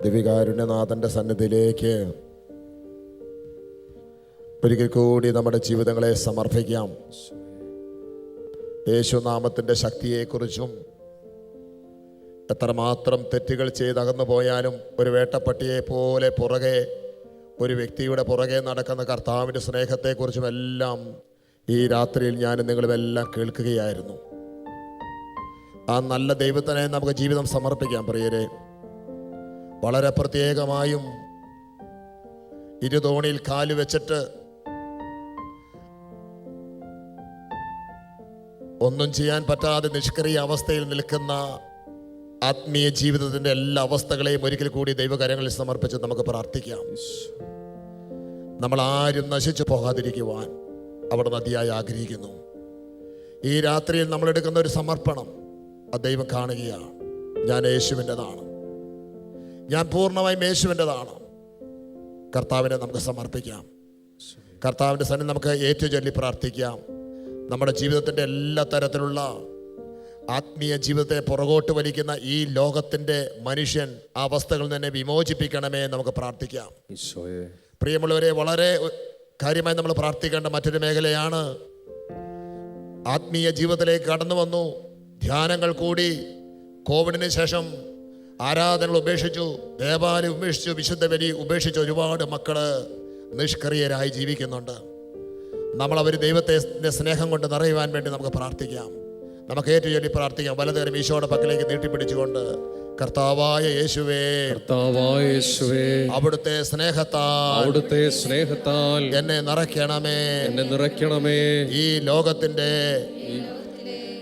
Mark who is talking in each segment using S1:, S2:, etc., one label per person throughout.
S1: ദിവികാരുണ്യനാഥൻ്റെ സന്നിധിയിലേക്ക് ഒരിക്കൽ കൂടി നമ്മുടെ ജീവിതങ്ങളെ സമർപ്പിക്കാം. യേശുനാമത്തിൻ്റെ ശക്തിയെക്കുറിച്ചും എത്രമാത്രം തെറ്റുകൾ ചെയ്തകന്നു പോയാലും ഒരു വേട്ടപ്പട്ടിയെ പോലെ പുറകെ ഒരു വ്യക്തിയുടെ പുറകെ നടക്കുന്ന കർത്താവിൻ്റെ സ്നേഹത്തെക്കുറിച്ചും എല്ലാം ഈ രാത്രിയിൽ ഞാനും നിങ്ങളുമെല്ലാം കേൾക്കുകയായിരുന്നു. ആ നല്ല ദൈവത്തിനെ നമുക്ക് ജീവിതം സമർപ്പിക്കാം പ്രിയരെ. വളരെ പ്രത്യേകമായും ഇരുതോണിയിൽ കാല് വെച്ചിട്ട് ഒന്നും ചെയ്യാൻ പറ്റാതെ നിഷ്ക്രിയ അവസ്ഥയിൽ നിൽക്കുന്ന ആത്മീയ ജീവിതത്തിൻ്റെ എല്ലാ അവസ്ഥകളെയും ഒരിക്കൽ കൂടി ദൈവകരങ്ങളിൽ സമർപ്പിച്ച് നമുക്ക് പ്രാർത്ഥിക്കാം. നമ്മൾ ആരും നശിച്ചു പോകാതിരിക്കുവാൻ അവിടെ അതിയായി ആഗ്രഹിക്കുന്നു. ഈ രാത്രിയിൽ നമ്മളെടുക്കുന്ന ഒരു സമർപ്പണം ആ ദൈവം കാണുകയാണ്. ഞാൻ യേശുവിൻ്റെതാണ്, ഞാൻ പൂർണ്ണമായും യേശുവിൻ്റെതാണ്. കർത്താവിനെ നമുക്ക് സമർപ്പിക്കാം. കർത്താവിൻ്റെ സന്നിധി നമുക്ക് ഏറ്റുചൊല്ലി പ്രാർത്ഥിക്കാം. നമ്മുടെ ജീവിതത്തിൻ്റെ എല്ലാ തരത്തിലുള്ള ആത്മീയ ജീവിതത്തെ പുറകോട്ട് വലിക്കുന്ന ഈ ലോകത്തിൻ്റെ മനുഷ്യൻ ആ അവസ്ഥകളിൽ നിന്ന് വിമോചിപ്പിക്കണമേ നമുക്ക് പ്രാർത്ഥിക്കാം. പ്രിയമുള്ളവരെ, വളരെ കാര്യമായി നമ്മൾ പ്രാർത്ഥിക്കേണ്ട മറ്റൊരു മേഖലയാണ് ആത്മീയ ജീവിതത്തിലേക്ക് കടന്നു വന്നു. ധ്യാനങ്ങൾ കൂടി, കോവിഡിന് ശേഷം ആരാധനകൾ ഉപേക്ഷിച്ചു, ദേവാലയം ഉപേക്ഷിച്ചു, വിശുദ്ധ ബലി ഉപേക്ഷിച്ച് ഒരുപാട് മക്കള് നിഷ്ക്രിയരായി ജീവിക്കുന്നുണ്ട്. നമ്മളവർ ദൈവത്തെ സ്നേഹം കൊണ്ട് നിറയുവാൻ വേണ്ടി നമുക്ക് പ്രാർത്ഥിക്കാം. നമുക്ക് ഏറ്റുചൊല്ലി പ്രാർത്ഥിക്കാം. വലതുകരം ഈശോയുടെ പക്കലേക്ക് നീട്ടിപ്പിടിച്ചുകൊണ്ട്, കർത്താവായ യേശുവേ, അവിടുത്തെ സ്നേഹത്താൽ എന്നെ നിറയ്ക്കണമേ. ഈ ലോകത്തിന്റെ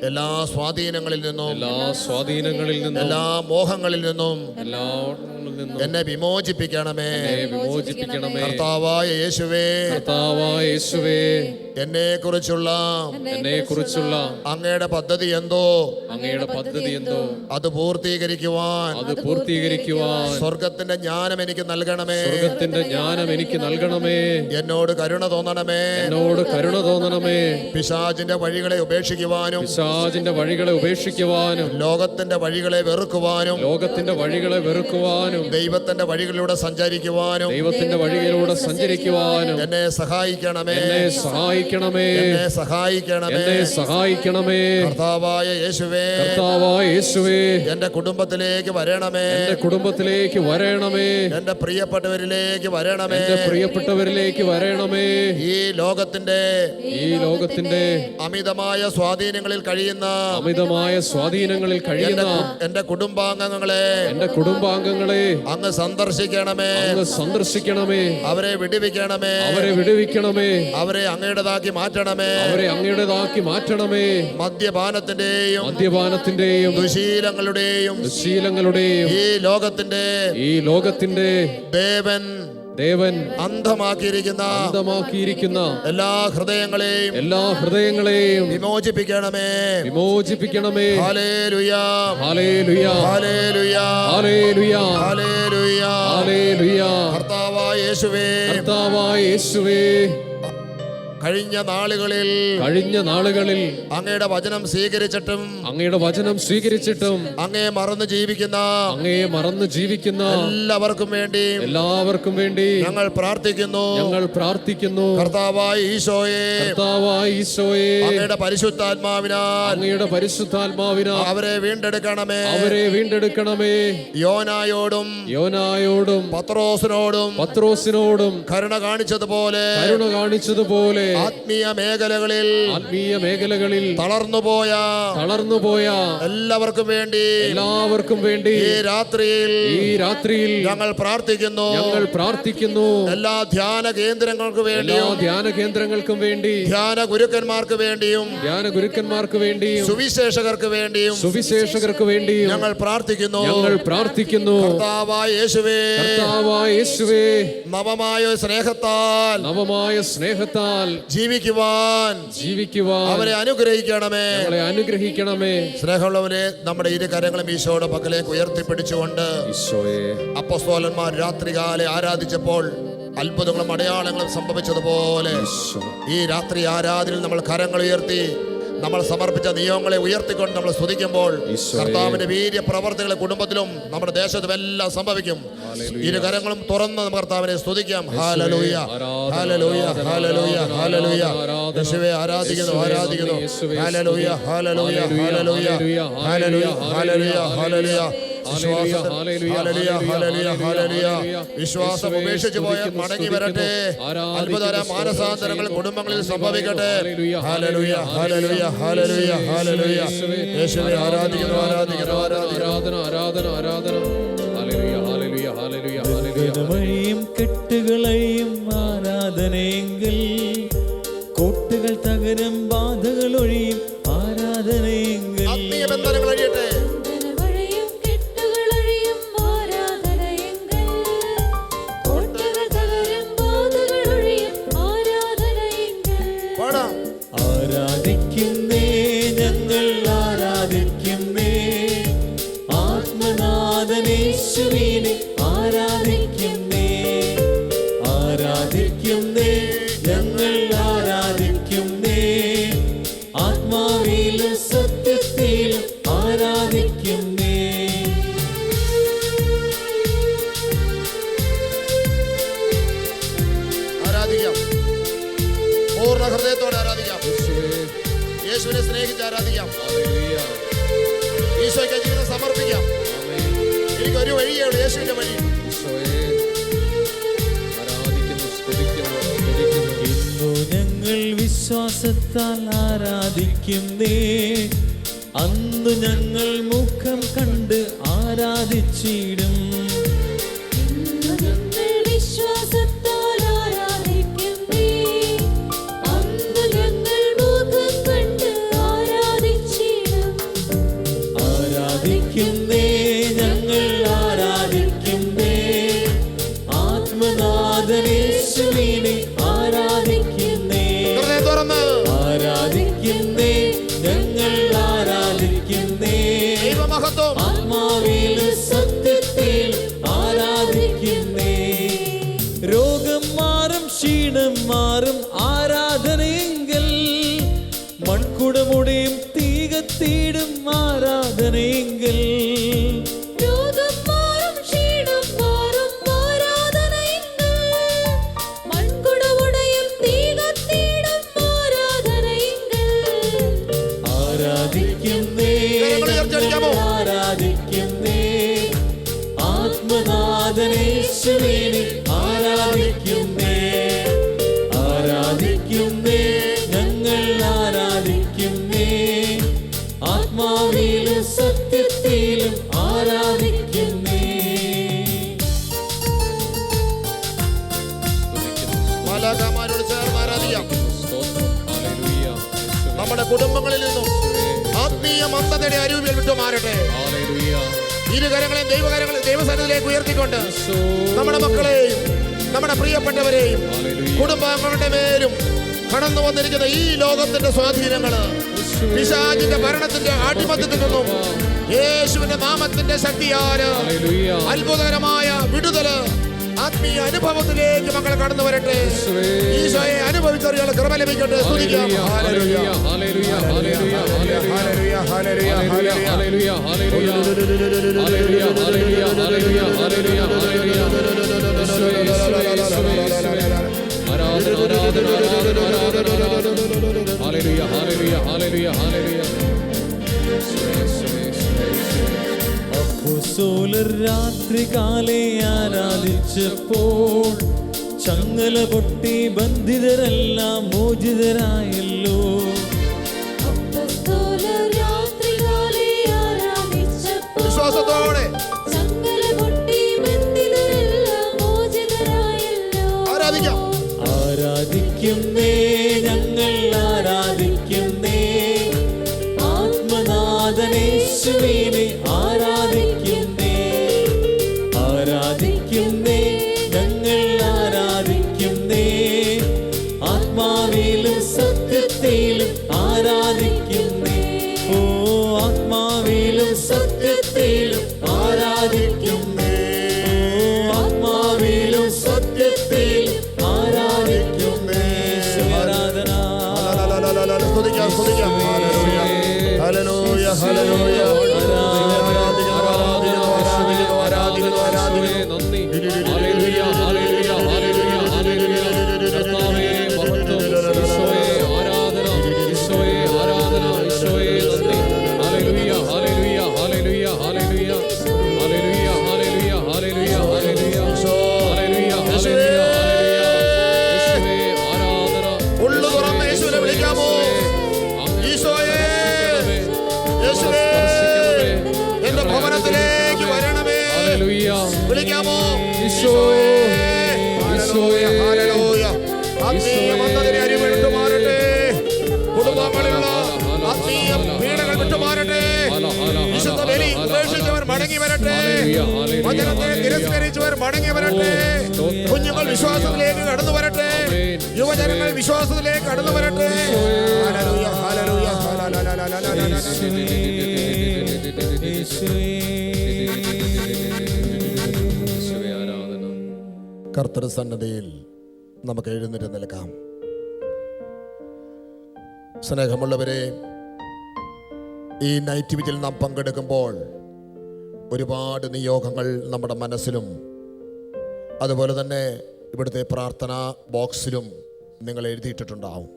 S1: എല്ലാ സ്വാധീനങ്ങളിൽ നിന്നും എല്ലാ മോഹങ്ങളിൽ നിന്നും എന്നെ വിമോചിപ്പിക്കണമേ. കർത്താവായ യേശുവേ, എന്നെ കുറിച്ചുള്ള അങ്ങയുടെ പദ്ധതി എന്തോ അത് പൂർത്തീകരിക്കുവാൻ സ്വർഗത്തിന്റെ ജ്ഞാനം എനിക്ക് നൽകണമേ. എന്നോട് കരുണ തോന്നണമേ. പിശാചിന്റെ വഴികളെ ഉപേക്ഷിക്കുവാനും ലോകത്തിന്റെ വഴികളെ വെറുക്കുവാനും ദൈവത്തിന്റെ വഴികളിലൂടെ സഞ്ചരിക്കുവാനും എന്നെ സഹായിക്കണമേ. കർത്താവായ യേശുവേ, എന്റെ കുടുംബത്തിലേക്ക് വരണമേ. എന്റെ പ്രിയപ്പെട്ടവരിലേക്ക് വരണമേ. ഈ ലോകത്തിന്റെ അമിതമായ സ്വാധീനങ്ങളിൽ കഴിയുന്ന എന്റെ കുടുംബാംഗങ്ങളെ അങ്ങ് സന്ദർശിക്കണമേ. അവരെ വിടുവിക്കണമേ. അവരെ അങ്ങയുടേതാക്കി മാറ്റണമേ. മദ്യപാനത്തിന്റെയും ദുശീലങ്ങളുടെയും ഈ ലോകത്തിന്റെ ദേവൻ അന്ധമാക്കിയിരിക്കുന്ന എല്ലാ ഹൃദയങ്ങളെയും വിമോചിപ്പിക്കണമേ. ഹല്ലേലൂയ, കർത്താവായ യേശുവേ, കഴിഞ്ഞ നാളുകളിൽ അങ്ങയുടെ വചനം സ്വീകരിച്ചിട്ടും അങ്ങയെ മറന്നു ജീവിക്കുന്ന എല്ലാവർക്കും വേണ്ടി ഞങ്ങൾ പ്രാർത്ഥിക്കുന്നു. കർത്താവായ ഈശോയെ, അങ്ങയുടെ പരിശുദ്ധാത്മാവിനാൽ അവരെ വീണ്ടെടുക്കണമേ. യോനായോടും പത്രോസിനോടും കരുണ കാണിച്ചതുപോലെ ആത്മീയ മേഖലകളിൽ തളർന്നുപോയ എല്ലാവർക്കും വേണ്ടി ഈ രാത്രിയിൽ ഞങ്ങൾ പ്രാർത്ഥിക്കുന്നു. എല്ലാ ധ്യാന കേന്ദ്രങ്ങൾക്കും വേണ്ടി ധ്യാന ഗുരുക്കന്മാർക്ക് വേണ്ടിയും സുവിശേഷകർക്ക് വേണ്ടിയും ഞങ്ങൾ പ്രാർത്ഥിക്കുന്നു. കർത്താവായ യേശുവേ, നവമായ സ്നേഹത്താൽ ജീവിക്കുവാൻ അവരെ അനുഗ്രഹിക്കണമേ. സ്നേഹമുള്ളവരെ, നമ്മുടെ ഇരു കരങ്ങളും ഈശോയുടെ പക്കലേക്ക് ഉയർത്തിപ്പിടിച്ചുകൊണ്ട് അപ്പോസ്തലന്മാർ രാത്രികാലെ ആരാധിച്ചപ്പോൾ അത്ഭുതങ്ങളും അടയാളങ്ങളും സംഭവിച്ചതുപോലെ ഈ രാത്രി ആരാധനയിൽ നമ്മൾ കരങ്ങൾ ഉയർത്തി നമ്മൾ സമർപ്പിച്ച നിയമങ്ങളെ ഉയർത്തിക്കൊണ്ട് നമ്മൾ സ്തുതിക്കുമ്പോൾ കർത്താവിന്റെ വീര്യ പ്രവർത്തികളെ കുടുംബത്തിലും നമ്മുടെ ദേശത്തും എല്ലാം സംഭവിക്കും. ഇരു കരങ്ങളും തുറന്ന് നമുക്ക് കർത്താവിനെ സ്തുതിക്കാം. ഹല്ലേലൂയ, ഹല്ലേലൂയ, ഹല്ലേലൂയ, ഹല്ലേലൂയ. യേശുവേ ആരാധിക്കുന്നു, ആരാധിക്കുന്നു. ഹല്ലേലൂയ, ഹല്ലേലൂയ, ഹല്ലേലൂയ, ഹല്ലേലൂയ, ഹല്ലേലൂയ, ഹല്ലേലൂയ. വിശ്വാസം ഉപേക്ഷിച്ചു പോയ മടങ്ങി വരട്ടെ. അത്ഭുതകര മാനസാന്തരങ്ങൾ കുടുംബങ്ങളിൽ സംഭവിക്കട്ടെ. ഹല്ലേലൂയ, ഹല്ലേലൂയ, ഹല്ലേലൂയ, ഹല്ലേലൂയ. യേശുവേ ആരാധിക്കുന്നു, ആരാധിക്കുന്നു, ആരാധന, ആരാധന, ആരാധന. ഹല്ലേലൂയ, ഹല്ലേലൂയ, ഹല്ലേലൂയ, ഹല്ലേലൂയ.
S2: കെട്ടുകളെയും ആരാധനയെങ്കിൽ കോട്ടുകൾ തകരും, ബാധകൾ ഒഴിയും ആരാധനയെങ്കിൽ.
S1: ആത്മീയ ബന്ധനങ്ങൾ ഒഴിയട്ടെ.
S2: ആരാധിക്കുന്നേ ഞങ്ങൾ ആരാധിക്കുന്നേ, ആത്മനാഥനേശ്വരീനെ ആരാധിക്കുന്നേ. ആരാധിക്കുന്നേ ഞങ്ങൾ ആരാധിക്കുന്നേ, ആത്മാവിലും സത്യത്തിലും ആരാധിക്കുന്നേ.
S1: ആരാധിക്കാം, പൂർണ്ണ ഹൃദയത്തോടെ ആരാധിക്കാം. യേശുവിനെ സ്നേഹിച്ച് ആരാധിക്കാം. ഈശോയ്ക്ക് ജീവിതം സമർപ്പിക്കാം. എനിക്കൊരു വഴിയേ ഉള്ളൂ, യേശുവിന്റെ വഴി.
S2: ഇന്നു ഞങ്ങൾ വിശ്വാസത്താൽ ആരാധിക്കുന്നേ, അന്ന് ഞങ്ങൾ മുഖം കണ്ട് ആരാധിച്ചിടും. ആരാധിക്കുന്നേ ഞങ്ങൾ ആരാധിക്കുന്നേ, ആത്മനാഥനേശ്വരീനെ ആരാധിക്കുന്നേ. ആരാധിക്കുന്നേ ഞങ്ങൾ ആരാധിക്കുന്നേ, ആത്മാവിലും സത്യത്തിൽ ആരാധിക്കുന്നേ. രോഗം മാറും, ക്ഷീണം മാറും ആരാധനയെങ്കിൽ, മൺകുടമുടിയും തീകത്തീടും ആരാധനയെങ്കിൽ. ആരാധിക്കുന്നേ ആരാധിക്കുന്നേ, ആത്മനാഥനേശ്വരീനെ ആരാധിക്കുന്നേ. ആരാധിക്കുന്നേ ഞങ്ങൾ ആരാധിക്കുന്നേ, ആത്മാവിലും സത്യത്തിലും ആരാധിക്കുന്നേ.
S1: മാലാഖമാരോട് ചേർന്ന് ആരാധിക്കാം. നമ്മുടെ കുടുംബങ്ങളിൽ നിന്നും ആത്മീയ മന്ദതയുടെ അരൂപിൽ വിട്ടു മാറട്ടെ. ഇരുകരങ്ങളെയും ദൈവസന്നിധിയിലേക്ക് ഉയർത്തിക്കൊണ്ട് നമ്മുടെ മക്കളെയും നമ്മുടെ പ്രിയപ്പെട്ടവരെയും കുടുംബാംഗങ്ങളുടെ മേലും കടന്നു വന്നിരിക്കുന്ന ഈ ലോകത്തിന്റെ സ്വാധീനങ്ങള്, പിശാചിന്റെ ഭരണത്തിന്റെ ആധിപത്യത്തിൽ നിന്നും യേശുവിന്റെ നാമത്തിന്റെ ശക്തിയാല് അത്ഭുതകരമായ വിടുതല്, ആത്മീയ അനുഭവത്തിലേക്ക് മക്കൾ കടന്നു വരട്ടെ. ഈശോയെ അനുഭവിച്ചറിയാൻ കൃപ ലഭിക്കട്ടെ. സ്തുതിക്കാം. ഹല്ലേലൂയ, ഹല്ലേലൂയ, ഹല്ലേലൂയ, ഹല്ലേലൂയ, ഹല്ലേലൂയ, ഹല്ലേലൂയ, ഹല്ലേലൂയ, ഹല്ലേലൂയ, ഹല്ലേലൂയ, ഹല്ലേലൂയ, ഹല്ലേലൂയ. ആരാധന, ആരാധന, ആരാധന, ആരാധന. ഹല്ലേലൂയ, ഹല്ലേലൂയ, ഹല്ലേലൂയ, ഹല്ലേലൂയ.
S2: അപ്പോസ്തലർ രാത്രികാലേ ആരാധിച്ചപ്പോൾ ചങ്ങല പൊട്ടി ബന്ധിതരെല്ലാം മോചിതരായല്ലോ.
S1: വിശ്വാസത്തോടെ ആരാധിക്കാം.
S2: ആരാധിക്കുന്നേ ഞങ്ങൾ ആരാധിക്കുന്നേ, ആത്മനാഥനേശ്വരീനെ ആരാധിക്കുന്നേ. ആരാധിക്കുന്നേ ഞങ്ങൾ ആരാധിക്കുന്നേ, ആത്മാവിലും സത്യത്തിലും ആരാധിക്കുന്നേ. ഓ ആത്മാവിലും സത്യത്തിലും ആരാധിക്കുന്നേ.
S1: ഹല്ലേലൂയ.
S3: നന്ദി. ഹല്ലേലൂയ, ഹല്ലേലൂയ, ഹല്ലേലൂയ, ഹല്ലേലൂയ. കർത്താവേ, മഹത്വം. ഈശോയെ ആരാധന, ഈശോയെ ആരാധന, ഈശോയെ നന്ദി. ഹല്ലേലൂയ, ഹല്ലേലൂയ, ഹല്ലേലൂയ, ഹല്ലേലൂയ, ഹല്ലേലൂയ, ഹല്ലേലൂയ, ഹല്ലേലൂയ, ഹല്ലേലൂയ, ഹല്ലേലൂയ, ഹല്ലേലൂയ, ഈശോയെ ആരാധന.
S1: ഉള്ളു തുറന്ന് യേശുവിനെ വിളിക്കാമോ? ഈശോയെ, യേശുവേ, എന്റെ ഭവനത്തിലേക്ക് വരണമേ. വിളിക്കാമോ?
S3: ഈശോയെ,
S1: ഹല്ലേലൂയ, ഹല്ലേലൂയ. ആത്മീയ മന്ദതയെ അരിവ് വിട്ടുമാറട്ടെ. കുടുംബങ്ങളിലുള്ള ആത്മീയ പീഡകൾ വിട്ടുമാറട്ടെ. വിശുദ്ധ ബലി ഉപേക്ഷിച്ചവർ മടങ്ങി വരട്ടെ. വചനത്തെ തിരസ്കരിച്ചവർ മടങ്ങി വരട്ടെ. കുഞ്ഞുങ്ങൾ വിശ്വാസത്തിലേക്ക് കടന്നു വരട്ടെ. യുവജനങ്ങൾ വിശ്വാസത്തിലേക്ക് കടന്നു വരട്ടെ. ഹല്ലേലൂയ, ഹല്ലേലൂയ, കർത്തൃ സന്നദ്ധയിൽ നമുക്ക് എഴുന്നേറ്റ് നിൽക്കാം. സ്നേഹമുള്ളവരെ, ഈ നൈറ്റ് വിജിൽ നാം പങ്കെടുക്കുമ്പോൾ ഒരുപാട് നിയോഗങ്ങൾ നമ്മുടെ മനസ്സിലും അതുപോലെ തന്നെ ഇവിടുത്തെ പ്രാർത്ഥനാ ബോക്സിലും നിങ്ങൾ എഴുതിയിട്ടിട്ടുണ്ടാവും.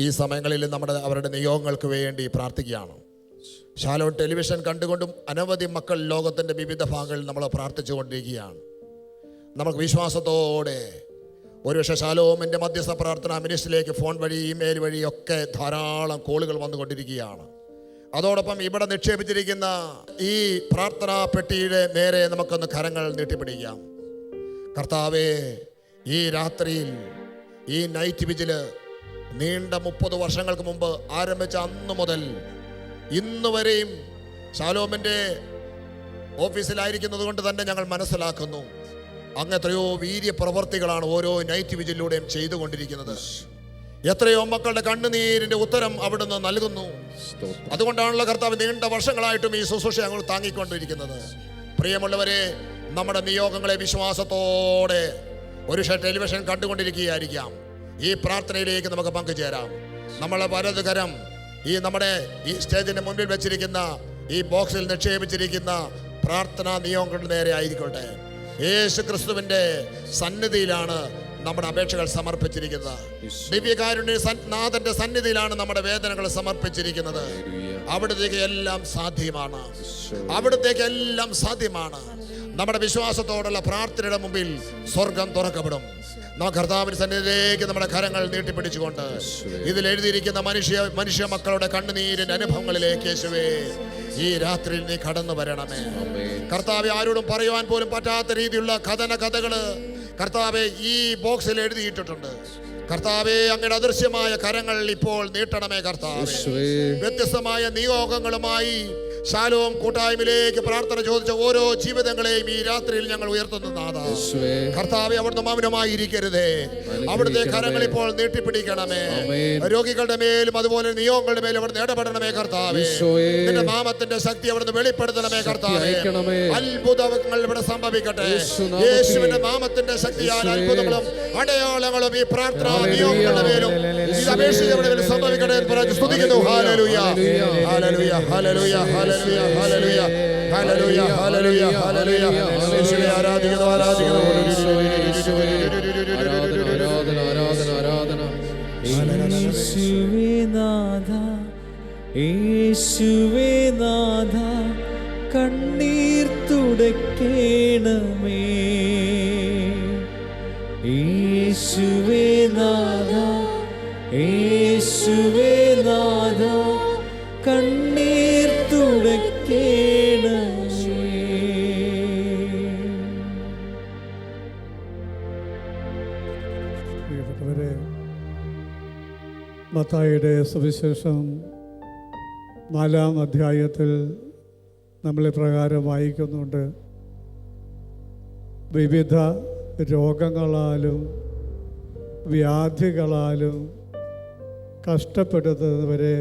S1: ഈ സമയങ്ങളിൽ അവരുടെ നിയോഗങ്ങൾക്ക് വേണ്ടി പ്രാർത്ഥിക്കുകയാണ്. ശാലോം ടെലിവിഷൻ കണ്ടുകൊണ്ടും അനവധി മക്കൾ ലോകത്തിൻ്റെ വിവിധ ഭാഗങ്ങളിൽ നമ്മൾ പ്രാർത്ഥിച്ചു കൊണ്ടിരിക്കുകയാണ്. നമുക്ക് വിശ്വാസത്തോടെ ഒരുപക്ഷെ ശാലോമിൻ്റെ മധ്യസ്ഥ പ്രാർത്ഥന മിനിസ്ട്രിയിലേക്ക് ഫോൺ വഴി ഇമെയിൽ വഴിയൊക്കെ ധാരാളം കോളുകൾ വന്നുകൊണ്ടിരിക്കുകയാണ്. അതോടൊപ്പം ഇവിടെ നിക്ഷേപിച്ചിരിക്കുന്ന ഈ പ്രാർത്ഥനാ പെട്ടിയുടെ നേരെ നമുക്കൊന്ന് കരങ്ങൾ നീട്ടിപ്പിടിക്കാം. കർത്താവേ, ഈ രാത്രിയിൽ ഈ നൈറ്റ് വിജില് നീണ്ട 30 വർഷങ്ങൾക്ക് മുമ്പ് ആരംഭിച്ച അന്ന് മുതൽ ഇന്ന് വരെയും ശാലോമിൻ്റെ ഓഫീസിലായിരിക്കുന്നത് കൊണ്ട് തന്നെ ഞങ്ങൾ മനസ്സിലാക്കുന്നു, അങ്ങ് എത്രയോ വീര്യ പ്രവർത്തികളാണ് ഓരോ നൈറ്റ് വിജിലൂടെയും ചെയ്തുകൊണ്ടിരിക്കുന്നത്. എത്രയോ മക്കളുടെ കണ്ണുനീരിന്റെ ഉത്തരം അവിടുന്ന് നൽകുന്നു. അതുകൊണ്ടാണല്ലോ കർത്താവ് നീണ്ട വർഷങ്ങളായിട്ടും ഈ ശുശ്രൂഷ ഞങ്ങൾ താങ്ങിക്കൊണ്ടിരിക്കുന്നത്. പ്രിയമുള്ളവരെ, നമ്മുടെ നിയോഗങ്ങളെ വിശ്വാസത്തോടെ ഒരു ടെലിവിഷൻ കണ്ടുകൊണ്ടിരിക്കുകയായിരിക്കാം. ഈ പ്രാർത്ഥനയിലേക്ക് നമുക്ക് പങ്കുചേരാം. നമ്മളെ വലതുകരം നമ്മുടെ ഈ സ്റ്റേജിന്റെ മുൻപിൽ വെച്ചിരിക്കുന്ന ഈ ബോക്സിൽ നിക്ഷേപിച്ചിരിക്കുന്ന പ്രാർത്ഥനാ നിയോഗങ്ങളുടെ നേരെ ആയിരിക്കട്ടെ. യേശു ക്രിസ്തുവിന്റെ സന്നിധിയിലാണ് നമ്മുടെ അപേക്ഷകൾ സമർപ്പിച്ചിരിക്കുന്നത്. ദിവ്യകാരുണ്യ നാഥന്റെ സന്നിധിയിലാണ് നമ്മുടെ വേദനകൾ സമർപ്പിച്ചിരിക്കുന്നത്. അവിടത്തേക്ക് എല്ലാം സാധ്യമാണ്. അവിടത്തേക്ക് എല്ലാം സാധ്യമാണ്. നമ്മുടെ വിശ്വാസത്തോടുള്ള പ്രാർത്ഥനയുടെ മുമ്പിൽ സ്വർഗം തുറക്കപ്പെടും. നാം കർത്താവിന്റെ സന്നിധിയിലേക്ക് നമ്മുടെ കരങ്ങൾ നീട്ടിപ്പിടിച്ചുകൊണ്ട് ഇതിൽ എഴുതിയിരിക്കുന്ന മനുഷ്യ മക്കളുടെ കണ്ണുനീരിന്റെ അനുഭവങ്ങളിലേക്ക് യേശുവേ ഈ രാത്രിയിൽ നീ കടന്നു വരണമേ. കർത്താവെ, ആരോടും പറയുവാൻ പോലും പറ്റാത്ത രീതിയിലുള്ള കഥകള് കർത്താവെ ഈ ബോക്സിൽ എഴുതിയിട്ടിട്ടുണ്ട്. കർത്താവെ, അങ്ങയുടെ അദൃശ്യമായ കരങ്ങൾ ഇപ്പോൾ നീട്ടണമേ. കർത്താവെ, വ്യത്യസ്തമായ നിയോഗങ്ങളുമായി ശാലോം കൂട്ടായ്മയിലേക്ക് പ്രാർത്ഥന ചോദിച്ച ഓരോ ജീവിതങ്ങളെയും ഈ രാത്രിയിൽ ഞങ്ങൾ ഉയർത്തുന്നു. നാഥാ കർത്താവെ, അവിടുന്ന് മൗനമായി ഇരിക്കരുതേ. അവിടുത്തെ കരങ്ങൾ ഇപ്പോൾ നീട്ടിപ്പിടിക്കണമേ. രോഗികളുടെ മേലും അതുപോലെ നിയോഗങ്ങളുടെ മേലും അവിടുന്ന് ഇടപെടണമേ. കർത്താവെ, നിന്റെ നാമത്തിന്റെ ശക്തി അവിടുന്ന് വെളിപ്പെടുത്തണമേ. കർത്താവെ, അത്ഭുതങ്ങൾ ഇവിടെ സംഭവിക്കട്ടെ. യേശുവിന്റെ നാമത്തിന്റെ ശക്തിയാൽ അത്ഭുതങ്ങളും അടയാളങ്ങളും ഈ പ്രാർത്ഥനാ നിയോഗങ്ങളുടെ മേലും ഇത് അപേക്ഷിച്ചവരുടെ മേലും സംഭവിക്കട്ടെ എന്ന് പറഞ്ഞു സ്തുതിക്കുന്നു. ഹല്ലേലൂയ, ഹല്ലേലൂയ, ഹല്ലേലൂയ, ഹല്ലേലൂയ, ഹല്ലേലൂയ, ഹല്ലേലൂയ, ഹല്ലേലൂയ, ഹല്ലേലൂയ. യേശുവേ ആരാധിക്കുന്നു, ആരാധിക്കുന്നു.
S2: യേശുവേ നാഥ, യേശുവേ നാഥ, കണ്ണീർ തുടയ്ക്കണമേ. യേശുവേ നാഥ, യേശുവേ നാഥ, കണ്ണീർ തുടയ്ക്കണമേ.
S4: പ്രിയപ്പെട്ടവരെ, മത്തായിയുടെ സുവിശേഷം 4-ാം അധ്യായത്തിൽ നമ്മൾ പ്രകാരം വായിക്കുന്നുണ്ട്. വിവിധ രോഗങ്ങളാലും വ്യാധികളാലും കഷ്ടപ്പെടുന്നവരെ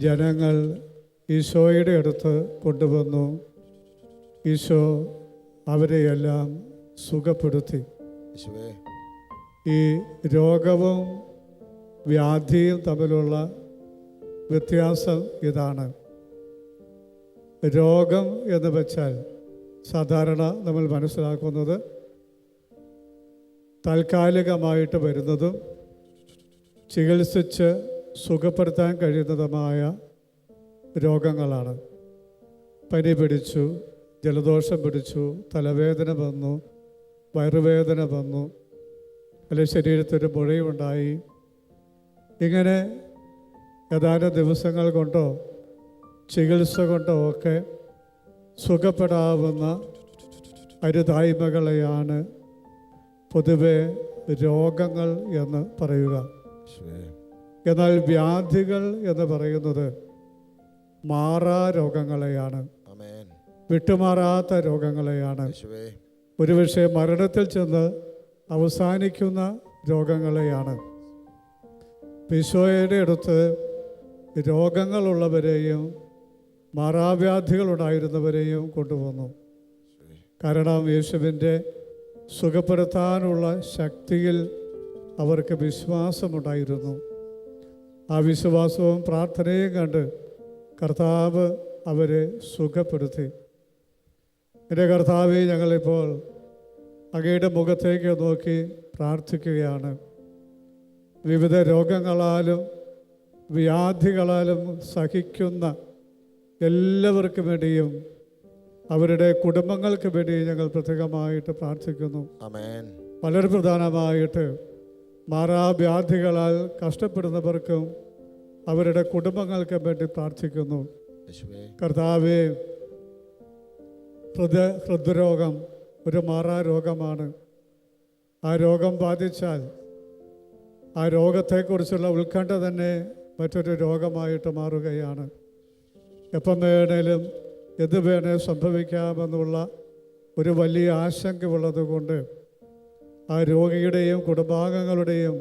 S4: ജനങ്ങൾ ഈശോയുടെ അടുത്ത് കൊണ്ടുവന്നു. ഈശോ അവരെയെല്ലാം സുഖപ്പെടുത്തി. ഈ രോഗവും വ്യാധിയും തമ്മിലുള്ള വ്യത്യാസം ഇതാണ്. രോഗം എന്ന് വെച്ചാൽ സാധാരണ നമ്മൾ മനസ്സിലാക്കുന്നത് താൽക്കാലികമായിട്ട് വരുന്നതും ചികിത്സിച്ച് സുഖപ്പെടുത്താൻ കഴിയുന്നതുമായ രോഗങ്ങളാണ്. പനി പിടിച്ചു, ജലദോഷം പിടിച്ചു, തലവേദന വന്നു, വയറുവേദന വന്നു, അല്ലെങ്കിൽ ശരീരത്തൊരു മുഴയുണ്ടായി. ഇങ്ങനെ ഏതാനും ദിവസങ്ങൾ കൊണ്ടോ ചികിത്സ കൊണ്ടോ ഒക്കെ സുഖപ്പെടാവുന്ന അരുതായ്മകളെയാണ് പൊതുവെ രോഗങ്ങൾ എന്ന് പറയുക. എന്നാൽ വ്യാധികൾ എന്ന് പറയുന്നത് മാറാ രോഗങ്ങളെയാണ്, വിട്ടുമാറാത്ത രോഗങ്ങളെയാണ്, ഒരുപക്ഷെ മരണത്തിൽ ചെന്ന് അവസാനിക്കുന്ന രോഗങ്ങളെയാണ്. ഈശോയുടെ അടുത്ത് രോഗങ്ങളുള്ളവരെയും മാറാവ്യാധികളുണ്ടായിരുന്നവരെയും കൊണ്ടുവന്നു. കാരണം യേശുവിൻ്റെ സുഖപ്പെടുത്താനുള്ള ശക്തിയിൽ അവർക്ക് വിശ്വാസമുണ്ടായിരുന്നു. ആ വിശ്വാസവും പ്രാർത്ഥനയും കണ്ട് കർത്താവ് അവരെ സുഖപ്പെടുത്തി. എൻ്റെ കർത്താവെ, ഞങ്ങളിപ്പോൾ അങ്ങയുടെ മുഖത്തേക്ക് നോക്കി പ്രാർത്ഥിക്കുകയാണ്. വിവിധ രോഗങ്ങളാലും വ്യാധികളാലും സഹിക്കുന്ന എല്ലാവർക്കും വേണ്ടിയും അവരുടെ കുടുംബങ്ങൾക്ക് വേണ്ടി ഞങ്ങൾ പ്രത്യേകമായിട്ട് പ്രാർത്ഥിക്കുന്നു. വളരെ പ്രധാനമായിട്ട് മാറാവ്യാധികളാൽ കഷ്ടപ്പെടുന്നവർക്കും അവരുടെ കുടുംബങ്ങൾക്കും വേണ്ടി പ്രാർത്ഥിക്കുന്നു. കർത്താവേ, ഹൃദ്രോഗം ഒരു മാറാ രോഗമാണ്. ആ രോഗം ബാധിച്ചാൽ ആ രോഗത്തെക്കുറിച്ചുള്ള ഉത്കണ്ഠ തന്നെ മറ്റൊരു രോഗമായിട്ട് മാറുകയാണ്. എപ്പം വേണേലും എന്ത് വേണേ സംഭവിക്കാമെന്നുള്ള ഒരു വലിയ ആശങ്ക ഉള്ളതുകൊണ്ട് ആ രോഗിയുടെയും കുടുംബാംഗങ്ങളുടെയും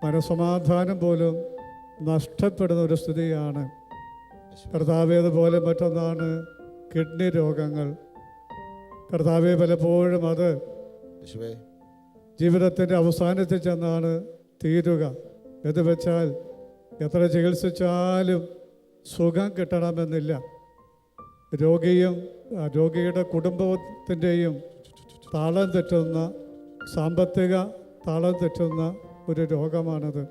S4: മനസ്സമാധാനം പോലും നഷ്ടപ്പെടുന്ന ഒരു സ്ഥിതിയാണ്. കർത്താവേ, അതുപോലെ മറ്റൊന്നാണ് കിഡ്നി രോഗങ്ങൾ. കർത്താവേ, പലപ്പോഴും അത് ജീവിതത്തിൻ്റെ അവസാനത്തിൽ ചെന്നാണ് തീരുക. എന്ന് വെച്ചാൽ എത്ര ചികിത്സിച്ചാലും സുഖം കിട്ടണമെന്നില്ല. രോഗിയുടെ കുടുംബത്തിൻ്റെയും താളം തെറ്റുന്ന, സാമ്പത്തിക താളം തെറ്റുന്ന ഒരു രോഗമാണത്.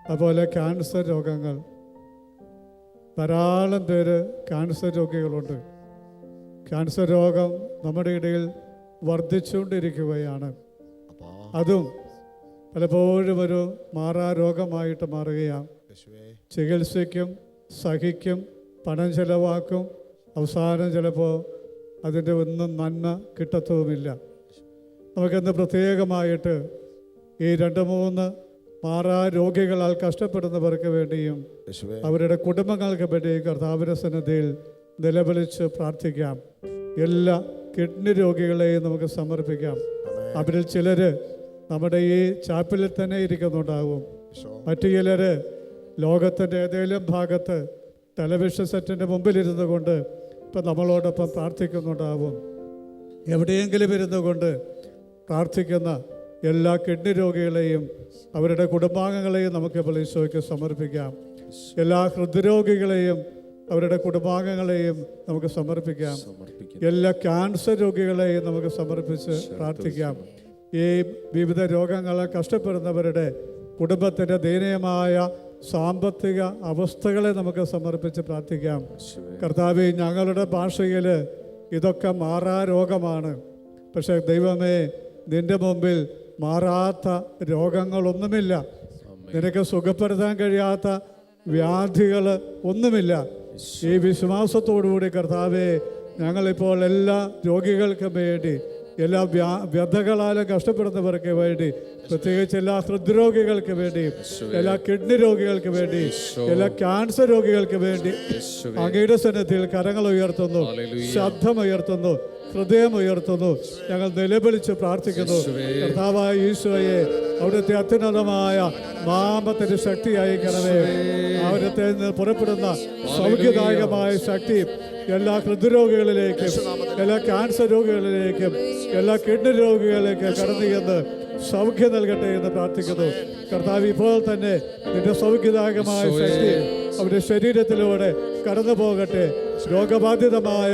S4: അതുപോലെ ക്യാൻസർ രോഗങ്ങൾ, ധാരാളം പേര് ക്യാൻസർ രോഗികളുണ്ട്. ക്യാൻസർ രോഗം നമ്മുടെ ഇടയിൽ വർദ്ധിച്ചുകൊണ്ടിരിക്കുകയാണ്. അതും പലപ്പോഴും ഒരു മാറാ രോഗമായിട്ട് മാറുകയാണ്. ചികിത്സയ്ക്കും സഹിക്കും, പണം ചെലവാക്കും, അവസാനം ചിലപ്പോൾ അതിൻ്റെ ഒന്നും നന്മ കിട്ടത്തുമില്ല. നമുക്കിന്ന് പ്രത്യേകമായിട്ട് ഈ 2-3 മാറാ രോഗികളാൽ കഷ്ടപ്പെടുന്നവർക്ക് വേണ്ടിയും അവരുടെ കുടുംബങ്ങൾക്ക് വേണ്ടിയും കർത്താവിന്റെ സന്നിധിയിൽ നിലവിളിച്ച് പ്രാർത്ഥിക്കാം. എല്ലാ കിഡ്നി രോഗികളെയും നമുക്ക് സമർപ്പിക്കാം. അവരിൽ ചിലർ നമ്മുടെ ഈ ചാപ്പലിൽ തന്നെ ഇരിക്കുന്നുണ്ടാവും. മറ്റു ചിലർ ലോകത്തിൻ്റെ ഏതെങ്കിലും ഭാഗത്ത് ടെലിവിഷൻ സെറ്റിൻ്റെ മുമ്പിലിരുന്നു കൊണ്ട് ഇപ്പം നമ്മളോടൊപ്പം പ്രാർത്ഥിക്കുന്നുണ്ടാവും. എവിടെയെങ്കിലും ഇരുന്നു കൊണ്ട് പ്രാർത്ഥിക്കുന്ന എല്ലാ കിഡ്നി രോഗികളെയും അവരുടെ കുടുംബാംഗങ്ങളെയും നമുക്കിപ്പോൾ ഈശോയ്ക്ക് സമർപ്പിക്കാം. എല്ലാ ഹൃദ്രോഗികളെയും അവരുടെ കുടുംബാംഗങ്ങളെയും നമുക്ക് സമർപ്പിക്കാം. എല്ലാ ക്യാൻസർ രോഗികളെയും നമുക്ക് സമർപ്പിച്ച് പ്രാർത്ഥിക്കാം. ഈ വിവിധ രോഗങ്ങളെ കഷ്ടപ്പെടുന്നവരുടെ കുടുംബത്തിൻ്റെ ദയനീയമായ സാമ്പത്തിക അവസ്ഥകളെ നമുക്ക് സമർപ്പിച്ച് പ്രാർത്ഥിക്കാം. കർത്താവേ, ഞങ്ങളുടെ ഭാഷയിൽ ഇതൊക്കെ മാറാ രോഗമാണ്. പക്ഷേ ദൈവമേ, നിൻ്റെ മുമ്പിൽ മാറാത്ത രോഗങ്ങളൊന്നുമില്ല. നിനക്ക് സുഖപ്പെടുത്താൻ കഴിയാത്ത വ്യാധികൾ ഒന്നുമില്ല. ഈ വിശ്വാസത്തോടുകൂടി കർത്താവേ, ഞങ്ങളിപ്പോൾ എല്ലാ രോഗികൾക്കും വേണ്ടി, എല്ലാ വ്യഥകളാലും കഷ്ടപ്പെടുന്നവർക്ക് വേണ്ടി, പ്രത്യേകിച്ച് എല്ലാ ഹൃദ്രോഗികൾക്ക് വേണ്ടി, എല്ലാ കിഡ്നി രോഗികൾക്ക് വേണ്ടി, എല്ലാ ക്യാൻസർ രോഗികൾക്ക് വേണ്ടി അങ്ങയുടെ സന്നിധിയിൽ കരങ്ങൾ ഉയർത്തുന്നു, ശബ്ദമുയർത്തുന്നു, ഹൃദയമുയർത്തുന്നു. ഞങ്ങൾ നിലവിളിച്ച് പ്രാർത്ഥിക്കുന്നു. കർത്താവായ ഈശോയെ, അവിടുത്തെ അത്യുന്നതമായ നാമത്തിന്റെ ശക്തി അയക്കണമേ. അവിടുത്തെ നിന്ന് പുറപ്പെടുന്ന സൗഖ്യദായകമായ ശക്തി എല്ലാ ഹൃദ്രോഗികളിലേക്കും, എല്ലാ ക്യാൻസർ രോഗികളിലേക്കും, എല്ലാ കിഡ്നി രോഗികളിലേക്കും കടന്നു ചെന്ന് സൗഖ്യം നൽകട്ടെ എന്ന് പ്രാർത്ഥിക്കുന്നു. കർത്താവ് ഇപ്പോൾ തന്നെ നിന്റെ സൗഖ്യദായകമായ ശക്തി അവരുടെ ശരീരത്തിലൂടെ കടന്നു പോകട്ടെ. രോഗബാധിതമായ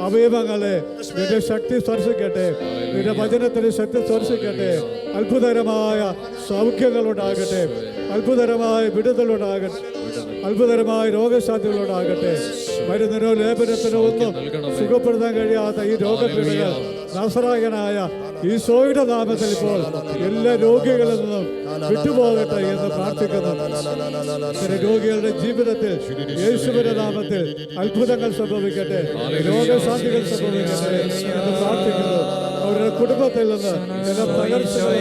S4: അവയവങ്ങളെ നിന്റെ ശക്തി സ്പർശിക്കട്ടെ. നിന്റെ വചനത്തിന് ശക്തി സ്പർശിക്കട്ടെ. അത്ഭുതകരമായ സൗഖ്യങ്ങളുണ്ടാകട്ടെ. അത്ഭുതകരമായ വിടുതലുണ്ടാകട്ടെ. അത്ഭുതകരമായ രോഗശാന്തികളുണ്ടാകട്ടെ. മരുന്നിനോ ലേപനത്തിനോ ഒന്നും സുഖപ്പെടുത്താൻ കഴിയാത്ത ഈ രോഗപീഠകൾ നാസറായനായ ഈശോയുടെ നാമത്തിൽ ഇപ്പോൾ എല്ലാ രോഗികളിൽ നിന്നും വിട്ടുപോകട്ടെ എന്ന് പ്രാർത്ഥിക്കുന്നു. രോഗികളുടെ ജീവിതത്തിൽ യേശുവിന്റെ നാമത്തിൽ അത്ഭുതങ്ങൾ സംഭവിക്കട്ടെ, രോഗശാന്തികൾ സംഭവിക്കട്ടെ എന്ന് പ്രാർത്ഥിക്കുന്നു. അവരുടെ കുടുംബത്തിൽ നിന്ന് എല്ലാ തകർച്ചകൾ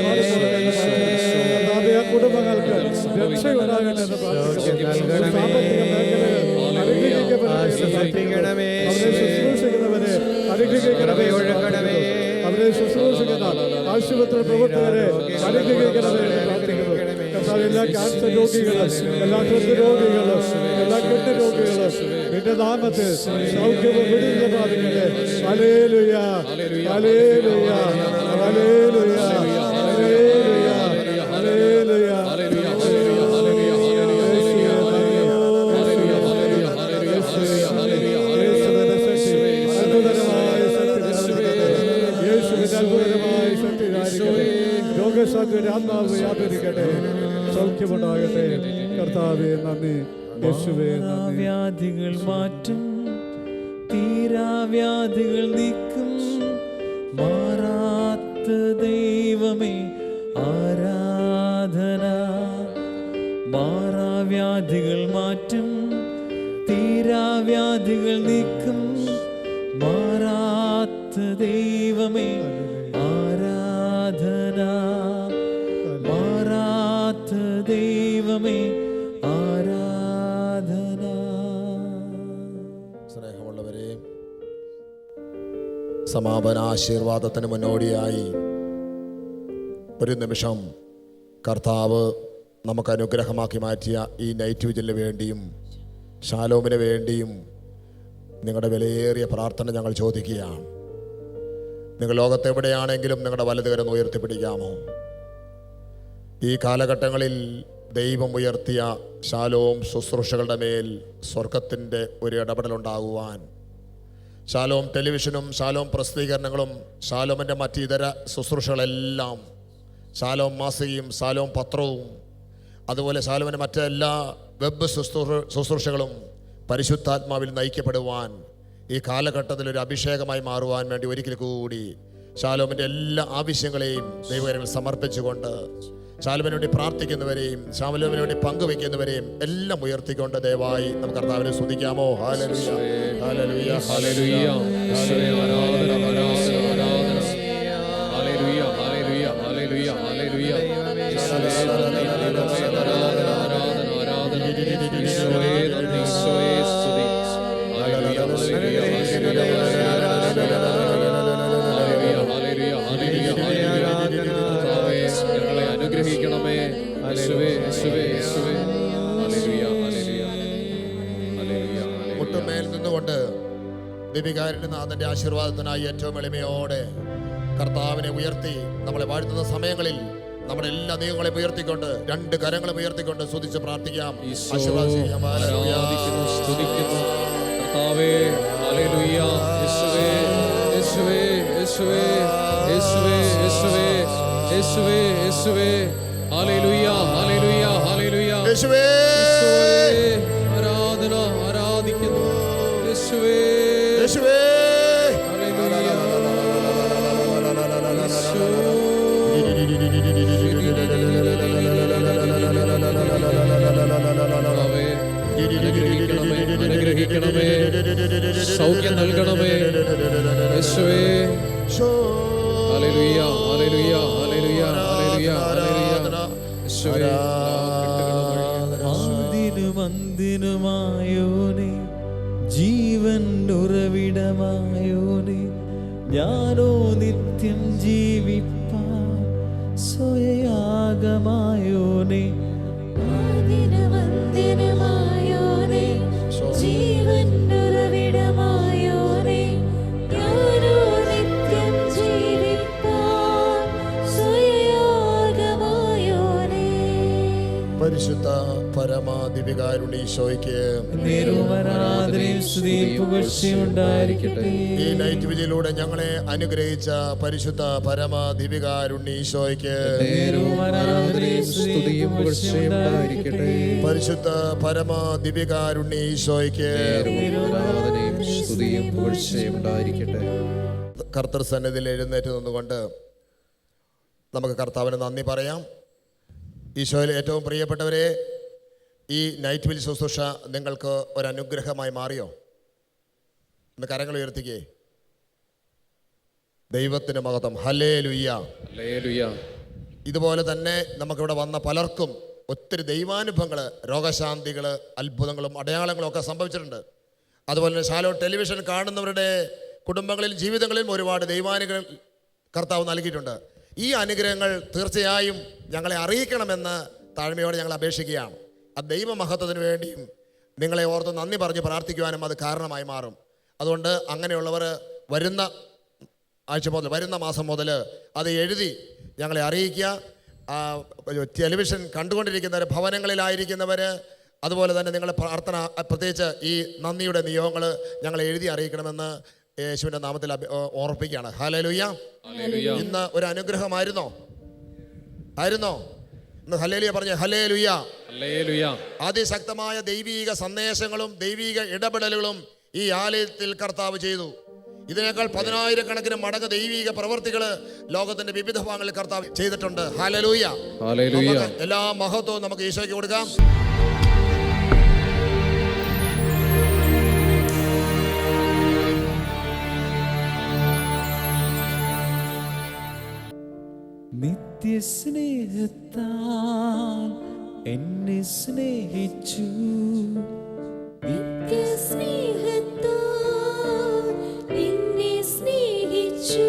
S4: ആ കുടുംബങ്ങൾക്ക് രക്ഷയുണ്ടാകട്ടെ എന്ന് പ്രാർത്ഥിക്കുന്നു. സാമ്പത്തിക മേഖലകൾ അവരെ ശുശ്രൂഷിക്കുന്നവരെ അനുഗ്രഹിക്കണമേ. അവരെ ശുശ്രൂഷിക്കുന്ന ആശുപത്രി പ്രവർത്തകരെ അനുഗ്രഹിക്കണമേ എന്ന് പ്രാർത്ഥിക്കുന്നു. കർത്താവ് എല്ലാ ക്യാൻസർ രോഗികളും എല്ലാ ഹൃദ്രോഗികളും എല്ലാ കെട്ട് രോഗികളും നിന്റെ നാമത്തിൽ സൗഖ്യവും വിടുതലും പ്രാപിക്കട്ടെ. ഹല്ലേലൂയ, ഹല്ലേലൂയ, ഹല്ലേലൂയ, ഹല്ലേലൂയ, ഹല്ലേലൂയ. രോഗശാന്തിയുടെ ആത്മാവ് വ്യാപരിക്കട്ടെ, സൗഖ്യമുണ്ടാകട്ടെ. കർത്താവേ നന്ദി, യേശുവേ നന്ദി.
S2: വ്യാധികൾ മാറ്റും, തീരാവ്യാധികൾ നീക്കും, മാറാത്ത ദൈവമേ ആരാധന. മാറാവ്യാധികൾ മാറ്റും, തീരാവ്യാധികൾ നീക്കും, മാറാത്ത ദൈവമേ ആരാധന. മാറാത്ത ദൈവമേ ആരാധന.
S1: സ്നേഹമുള്ളവരെ, സമാപന ആശീർവാദത്തിന് മുന്നോടിയായി ഒരു നിമിഷം കർത്താവ് നമുക്ക് അനുഗ്രഹമാക്കി മാറ്റിയ ഈ നൈറ്റ് വിജിലിന് വേണ്ടിയും ഷാലോമിന് വേണ്ടിയും നിങ്ങളുടെ വിലയേറിയ പ്രാർത്ഥന ഞങ്ങൾ ചോദിക്കുകയാണ്. നിങ്ങൾ ലോകത്തെവിടെയാണെങ്കിലും നിങ്ങളുടെ വലതുകരം ഉയർത്തിപ്പിടിക്കാമോ? ഈ കാലഘട്ടങ്ങളിൽ ദൈവം ഉയർത്തിയ ഷാലോം ശുശ്രൂഷകളുടെ മേൽ സ്വർഗത്തിൻ്റെ ഒരു ഇടപെടലുണ്ടാകുവാൻ ഷാലോം ടെലിവിഷനും ഷാലോം പ്രസിദ്ധീകരണങ്ങളും ഷാലോമിൻ്റെ മറ്റ് ഇതര ശുശ്രൂഷകളെല്ലാം, ഷാലോം മാസികയും ഷാലോം പത്രവും അതുപോലെ ഷാലോമിൻ്റെ മറ്റെല്ലാ വെബ് ശുശ്രൂഷകളും പരിശുദ്ധാത്മാവിൽ നയിക്കപ്പെടുവാൻ ഈ കാലഘട്ടത്തിൽ ഒരു അഭിഷേകമായി മാറുവാൻ വേണ്ടി ഒരിക്കൽ കൂടി ഷാലോമിൻ്റെ എല്ലാ ആവശ്യങ്ങളെയും ദൈവകരങ്ങളിൽ സമർപ്പിച്ചുകൊണ്ട് ഷാലോമിന് വേണ്ടി പ്രാർത്ഥിക്കുന്നവരെയും ഷാലോമിന് വേണ്ടി പങ്കുവെക്കുന്നവരെയും എല്ലാം ഉയർത്തിക്കൊണ്ട് ദയവായി നമുക്ക് കർത്താവിനെ സ്തുതിക്കാമോ? ഹല്ലേലൂയ, ഹല്ലേലൂയ, ഹല്ലേലൂയ,
S3: ആരാധന, ആരാധന, ആരാധന. ഹല്ലേലൂയ, ഹല്ലേലൂയ, ഹല്ലേലൂയ, ഹല്ലേലൂയ. യേശുവേ നന്ദി, ആരാധന, ആരാധന, ആരാധന. യേശുവേ നന്ദി, യേശുവേ സ്തുതി. ഹല്ലേലൂയ, ഹല്ലേലൂയ, ഹല്ലേലൂയ, ഹല്ലേലൂയ, ഹല്ലേലൂയ, ഹല്ലേലൂയ. കർത്താവേ, ഞങ്ങളെ അനുഗ്രഹിക്കണമേ. യേശുവേ, യേശുവേ, യേശുവേ. ഹല്ലേലൂയ, ഹല്ലേലൂയ, ഹല്ലേലൂയ, ഹല്ലേലൂയ.
S1: മുട്ടുമേൽ നിന്നുകൊണ്ട് ദിവികാരൻ്റെ നാഥൻ്റെ ആശീർവാദത്തിനായി ഏറ്റവും എളിമയോടെ കർത്താവിനെ ഉയർത്തി നമ്മളെ വാഴ്ത്തുന്ന സമയങ്ങളിൽ നമ്മുടെ എല്ലാ ദൈവങ്ങളെ ഉയർത്തിക്കൊണ്ട് രണ്ട് കരങ്ങളും ഉയർത്തിക്കൊണ്ട് സ്തുതിച്ച് പ്രാർത്ഥിക്കാം.
S3: ആരാധിക്കുന്നു, സ്തുതിക്കുന്നു. കർത്താവേ, ഹല്ലേലൂയ. യേശുവേ, യേശുവേ, യേശുവേ, യേശുവേ, യേശുവേ, യേശുവേ, യേശുവേ. ഹല്ലേലൂയ, ഹല്ലേലൂയ, ഹല്ലേലൂയ.
S1: യേശുവേ,
S3: ആരാധന, ആരാധിക്കുന്നു. യേശുവേ,
S1: യേശുവേ,
S3: ഹല്ലേലൂയ. അനുഗ്രഹിക്കണമേ, അനുഗ്രഹിക്കണമേ, സൗഖ്യം നൽകണമേ. യേശുവേ, ഹല്ലേലൂയ, ഹല്ലേലൂയ, ഹല്ലേലൂയ, ഹല്ലേലൂയ, ഹല്ലേലൂയ. യേശുവേ,
S2: അന്തിനുമായോനെ, ജീവൻ ഉറവിടമായോനെ, ഞാനോ നിത്യം ജീവിപ്പാൻ സ്വയാഗമായോനെ.
S5: വന്ദിനമായോനെ, ജീവൻ ഉറവിടമായോനെ, ഞാനോ നിത്യം ജീവിപ്പാൻ സ്വയാഗമായോനെ.
S1: ദിവ്യകാരുണ്യ
S2: നേരവും ആരാധനയും സ്തുതിയും പുകഴ്ചയും ഉണ്ടായിരിക്കട്ടെ.
S1: ഈ നൈറ്റ് വിധിയിലൂടെ ഞങ്ങളെ അനുഗ്രഹിച്ച പരിശുദ്ധ പരമ ദിവ്യകാരുണ്യ
S2: നേരവും ആരാധനയും സ്തുതിയും പുകഴ്ചയും ഉണ്ടായിരിക്കട്ടെ.
S1: പരിശുദ്ധ പരമ ദിവ്യകാരുണ്യ
S3: ആരാധനയും സ്തുതിയും പുകഴ്ചയും ഉണ്ടായിരിക്കട്ടെ.
S1: കർത്തൃ സന്നിധിയിൽ എഴുന്നേറ്റ് നിന്നുകൊണ്ട് നമുക്ക് കർത്താവിന് നന്ദി പറയാം. ഈശോയിൽ ഏറ്റവും പ്രിയപ്പെട്ടവരെ, ഈ നൈറ്റ് വിൽ ശുശ്രൂഷ നിങ്ങൾക്ക് ഒരനുഗ്രഹമായി മാറിയോ? ഇന്ന് കരങ്ങൾ ഉയർത്തിക്കേ. ദൈവത്തിന് മഹത്വം. ഹല്ലേലൂയ.
S3: ഹല്ലേലൂയ.
S1: ഇതുപോലെ തന്നെ നമുക്കിവിടെ വന്ന പലർക്കും ഒത്തിരി ദൈവാനുഭവങ്ങൾ, രോഗശാന്തികൾ, അത്ഭുതങ്ങളും അടയാളങ്ങളും ഒക്കെ സംഭവിച്ചിട്ടുണ്ട്. അതുപോലെ തന്നെ ശാലോ ടെലിവിഷൻ കാണുന്നവരുടെ കുടുംബങ്ങളിൽ, ജീവിതങ്ങളിലും ഒരുപാട് ദൈവാനുഗ്രഹങ്ങൾ കർത്താവ് നൽകിയിട്ടുണ്ട്. ഈ അനുഗ്രഹങ്ങൾ തീർച്ചയായും ഞങ്ങളെ അറിയിക്കണമെന്ന് താഴ്മയോടെ ഞങ്ങൾ അപേക്ഷിക്കുകയാണ്. അത് ദൈവമഹത്വത്തിന് വേണ്ടിയും നിങ്ങളെ ഓർത്ത് നന്ദി പറഞ്ഞ് പ്രാർത്ഥിക്കുവാനും അത് കാരണമായി മാറും. അതുകൊണ്ട് അങ്ങനെയുള്ളവർ വരുന്ന ആഴ്ച മുതൽ, വരുന്ന മാസം മുതൽ അത് എഴുതി ഞങ്ങളെ അറിയിക്കുക. ടെലിവിഷൻ കണ്ടുകൊണ്ടിരിക്കുന്നവർ, ഭവനങ്ങളിലായിരിക്കുന്നവർ, അതുപോലെ തന്നെ നിങ്ങളുടെ പ്രാർത്ഥന, പ്രത്യേകിച്ച് ഈ നന്ദിയുടെ നിയോഗങ്ങൾ ഞങ്ങളെ എഴുതി അറിയിക്കണമെന്ന് യേശുവിൻ്റെ നാമത്തിൽ ഓർപ്പിക്കുകയാണ്. ഹല്ലേലൂയ. ഇന്ന് ഒരു അനുഗ്രഹമായിരുന്നോ? ഇന്ന് ഹല്ലേലൂയ പറഞ്ഞ ഹല്ലേലൂയ. അതിശക്തമായ ദൈവീക സന്ദേശങ്ങളും ദൈവീക ഇടപെടലുകളും ഈ ആലയത്തിൽ കർത്താവ് ചെയ്തു. ഇതിനേക്കാൾ 10,000 മടങ്ങ് ദൈവീക പ്രവൃത്തികൾ ലോകത്തിന്റെ വിവിധ ഭാഗങ്ങളിൽ കർത്താവ് ചെയ്തിട്ടുണ്ട്. ഹല്ലേലൂയ. എല്ലാ മഹത്വവും നമുക്ക് ഈശോയ്ക്ക് കൊടുക്കാം.
S2: നിത്യസ്നേഹത്താൽ എന്നെ സ്നേഹിച്ചു,
S5: നിത്യസ്നേഹത്താൽ എന്നെ സ്നേഹിച്ചു.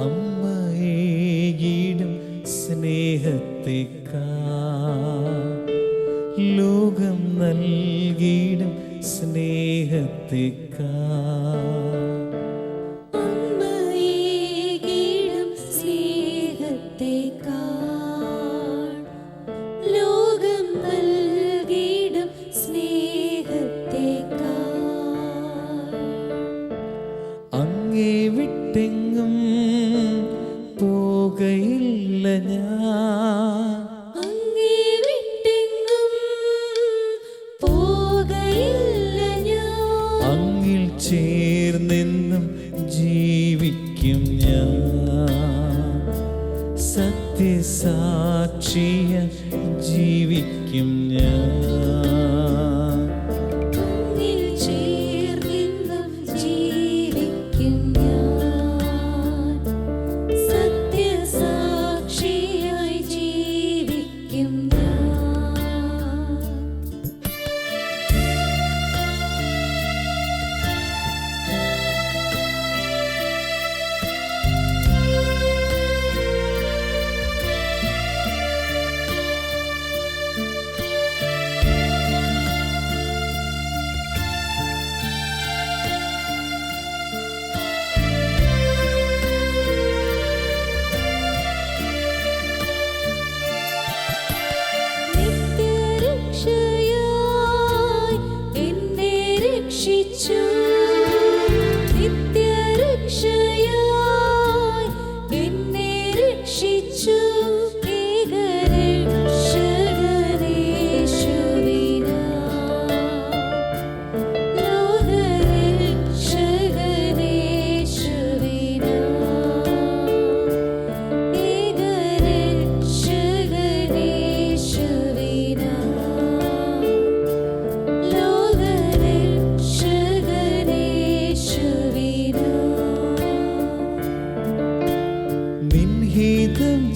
S2: അമ്മയേകിടും സ്നേഹത്തെക്കാൾ ലോകം നൽകിടും സ്നേഹത്തെക്കാൾ വിട്ടെങ്ങും പോകയില്ല ഞാൻ,
S5: അങ്ങേ വിട്ടെങ്ങും പോകയില്ല ഞാൻ.
S2: അങ്ങിൽ ചേർന്നെന്നും ജീവിക്കും ഞാൻ, സത്യസാക്ഷിയ ജീവിക്കും ഞാൻ.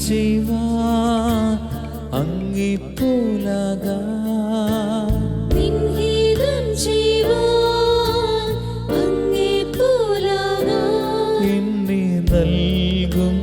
S2: ചെയ്യുവാൻ അങ്ങേപ്പോലാകാൻ,
S5: നിൻഹിതം ചെയ്യുവാൻ അങ്ങേപ്പോലാകാൻ
S2: എന്നെ നൽകും